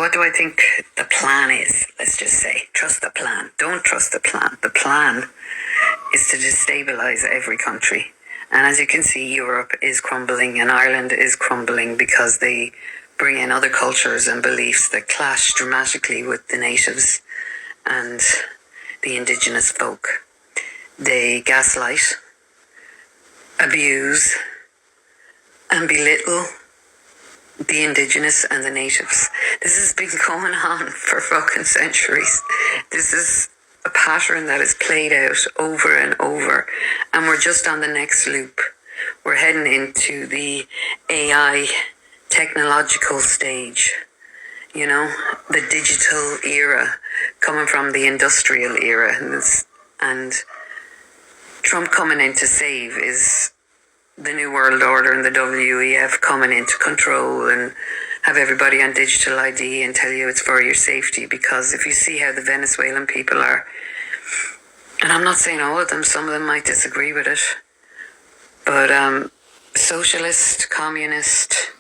what do I think the plan is? Let's just say, trust the plan. Don't trust the plan. The plan is to destabilize every country. And as you can see, Europe is crumbling and Ireland is crumbling because they bring in other cultures and beliefs that clash dramatically with the natives and the indigenous folk. They gaslight, abuse, and belittle the indigenous and the natives. This has been going on for fucking centuries. This is a pattern that is played out over and over, and we're just on the next loop. We're heading into the AI technological stage, you know, the digital era coming from the industrial era, and Trump coming in to save is the New World Order and the WEF coming into control and have everybody on digital ID and tell you it's for your safety. Because if you see how the Venezuelan people are, and I'm not saying all of them, some of them might disagree with it, but socialist, communist,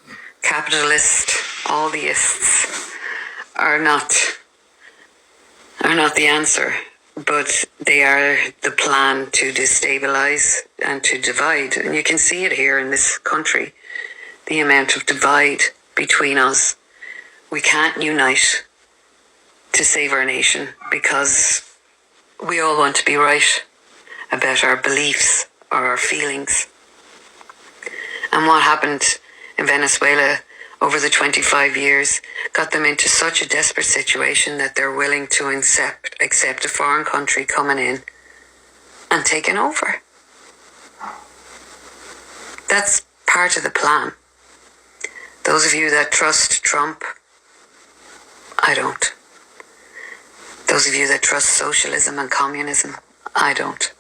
capitalist, all the ists are not the answer. But they are the plan to destabilize and to divide. And you can see it here in this country, the amount of divide between us. We can't unite to save our nation because we all want to be right about our beliefs or our feelings. And what happened in Venezuela over the 25 years got them into such a desperate situation that they're willing to accept a foreign country coming in and taking over. That's part of the plan. Those of you that trust Trump, I don't. Those of you that trust socialism and communism, I don't.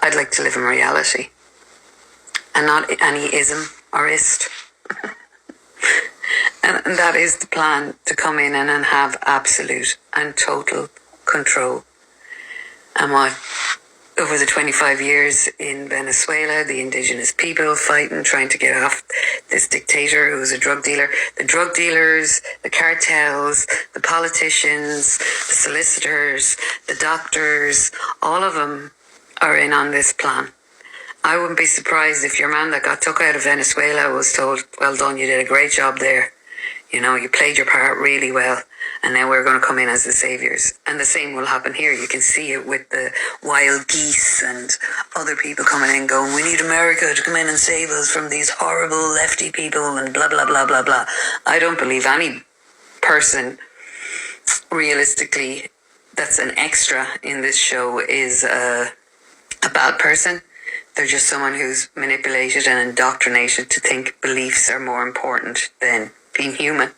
I'd like to live in reality and not any ism or ist. And that is the plan, to come in and have absolute and total control. And what, over the 25 years in Venezuela, the indigenous people fighting, trying to get off this dictator who's a drug dealer. The drug dealers, the cartels, the politicians, the solicitors, the doctors, all of them are in on this plan. I wouldn't be surprised if your man that got took out of Venezuela was told, well done, you did a great job there. You know, you played your part really well, and now we're going to come in as the saviors. And the same will happen here. You can see it with the wild geese and other people coming in going, we need America to come in and save us from these horrible lefty people and blah, blah, blah, blah, blah. I don't believe any person, realistically, that's an extra in this show is a bad person. They're just someone who's manipulated and indoctrinated to think beliefs are more important than being human.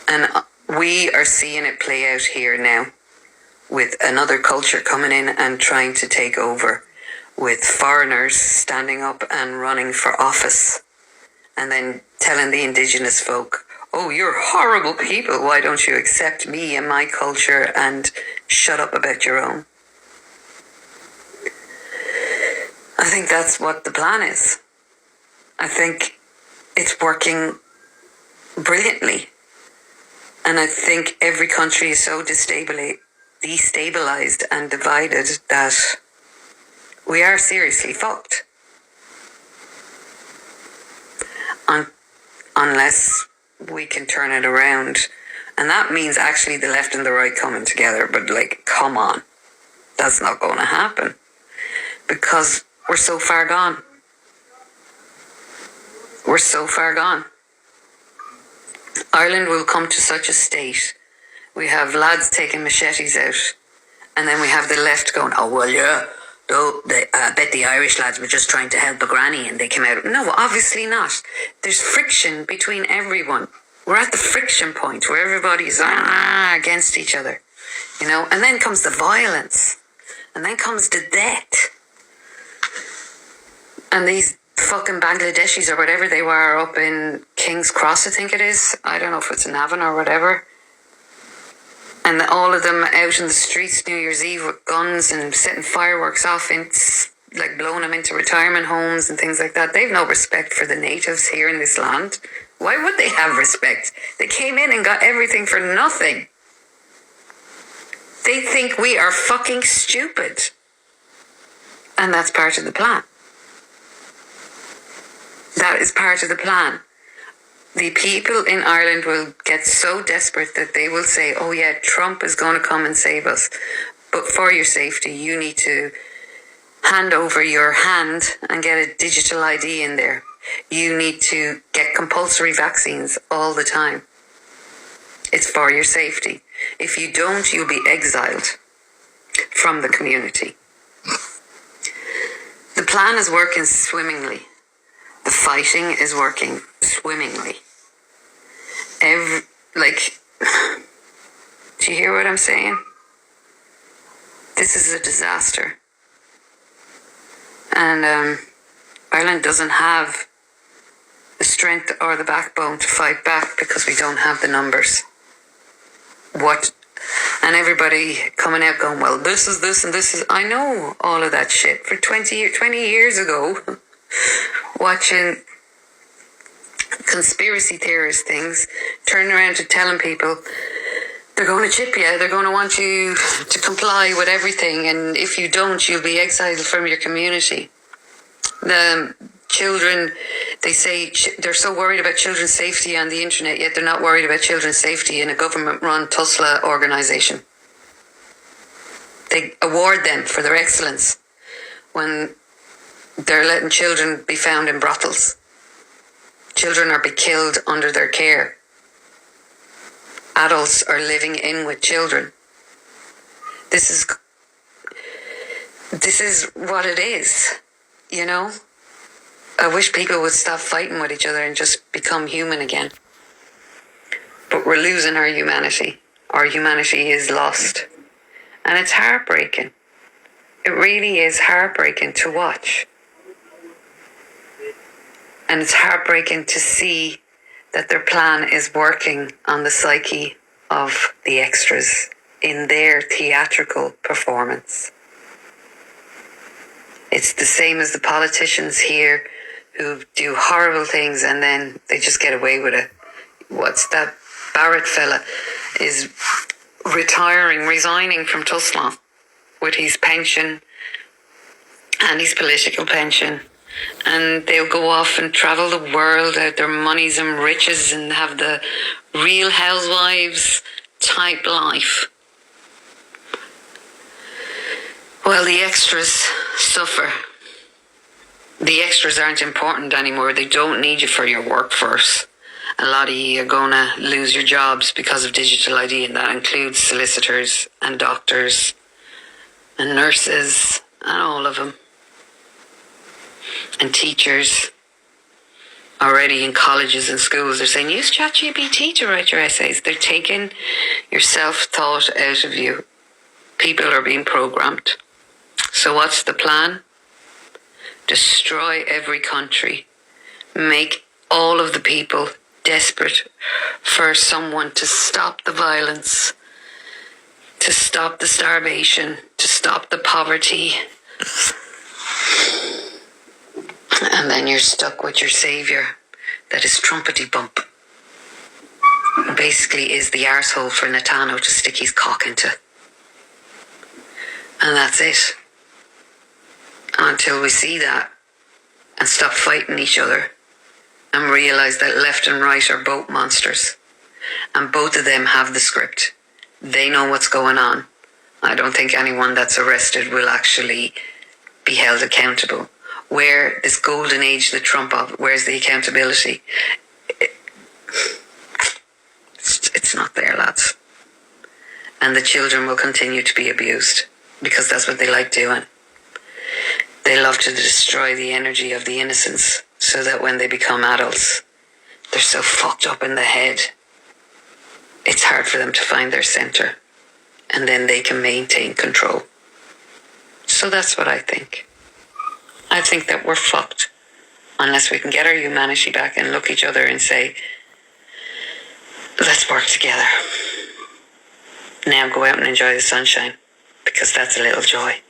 And we are seeing it play out here now with another culture coming in and trying to take over, with foreigners standing up and running for office and then telling the indigenous folk, oh, you're horrible people, why don't you accept me and my culture and shut up about your own? I think that's what the plan is. I think it's working brilliantly. And I think every country is so destabilized and divided that we are seriously fucked. Unless we can turn it around. And that means actually the left and the right coming together. But like, come on. That's not going to happen. Because we're so far gone. We're so far gone. Ireland will come to such a state. We have lads taking machetes out, and then we have the left going, oh, well, yeah, I bet the Irish lads were just trying to help a granny and they came out. No, obviously not. There's friction between everyone. We're at the friction point where everybody's against each other, you know, and then comes the violence, and then comes the death. And these fucking Bangladeshis or whatever they were up in King's Cross, I think it is. I don't know if it's in Navan or whatever. And all of them out in the streets New Year's Eve with guns and setting fireworks off, and like blowing them into retirement homes and things like that. They've no respect for the natives here in this land. Why would they have respect? They came in and got everything for nothing. They think we are fucking stupid. And that's part of the plan. That is part of the plan. The people in Ireland will get so desperate that they will say, oh yeah, Trump is going to come and save us. But for your safety, you need to hand over your hand and get a digital ID in there. You need to get compulsory vaccines all the time. It's for your safety. If you don't, you'll be exiled from the community. The plan is working swimmingly. The fighting is working swimmingly. Do you hear what I'm saying? This is a disaster. And Ireland doesn't have the strength or the backbone to fight back because we don't have the numbers. And everybody coming out going, well, this is this and this is... I know all of that shit. For 20 years ago, watching conspiracy theorist things, turning around to telling people they're going to chip you, they're going to want you to comply with everything, and if you don't, you'll be exiled from your community. The children, they say they're so worried about children's safety on the internet, yet they're not worried about children's safety in a government-run Tusla organisation. They award them for their excellence when they're letting children be found in brothels. Children are being killed under their care. Adults are living in with children. This is what it is, you know? I wish people would stop fighting with each other and just become human again. But we're losing our humanity. Our humanity is lost. And it's heartbreaking. It really is heartbreaking to watch. And it's heartbreaking to see that their plan is working on the psyche of the extras in their theatrical performance. It's the same as the politicians here who do horrible things and then they just get away with it. What's that Barrett fella is resigning from Tusla with his pension and his political pension. And they'll go off and travel the world out their monies and riches and have the Real Housewives type life. Well, the extras suffer. The extras aren't important anymore. They don't need you for your workforce. A lot of you are going to lose your jobs because of digital ID, and that includes solicitors and doctors and nurses and all of them. And teachers already in colleges and schools are saying, use ChatGPT to write your essays. They're taking your self-thought out of you. People are being programmed. So what's the plan? Destroy every country. Make all of the people desperate for someone to stop the violence, to stop the starvation, to stop the poverty. And then you're stuck with your saviour that is trumpety bump. Basically is the arsehole for Netanyahu to stick his cock into. And that's it. Until we see that and stop fighting each other and realise that left and right are both monsters. And both of them have the script. They know what's going on. I don't think anyone that's arrested will actually be held accountable. Where this golden age that Trump of, where's the accountability? It's not there, lads. And the children will continue to be abused because that's what they like doing. They love to destroy the energy of the innocents so that when they become adults, they're so fucked up in the head, it's hard for them to find their centre, and then they can maintain control. So that's what I think. I think that we're fucked unless we can get our humanity back and look each other and say, let's work together. Now go out and enjoy the sunshine, because that's a little joy.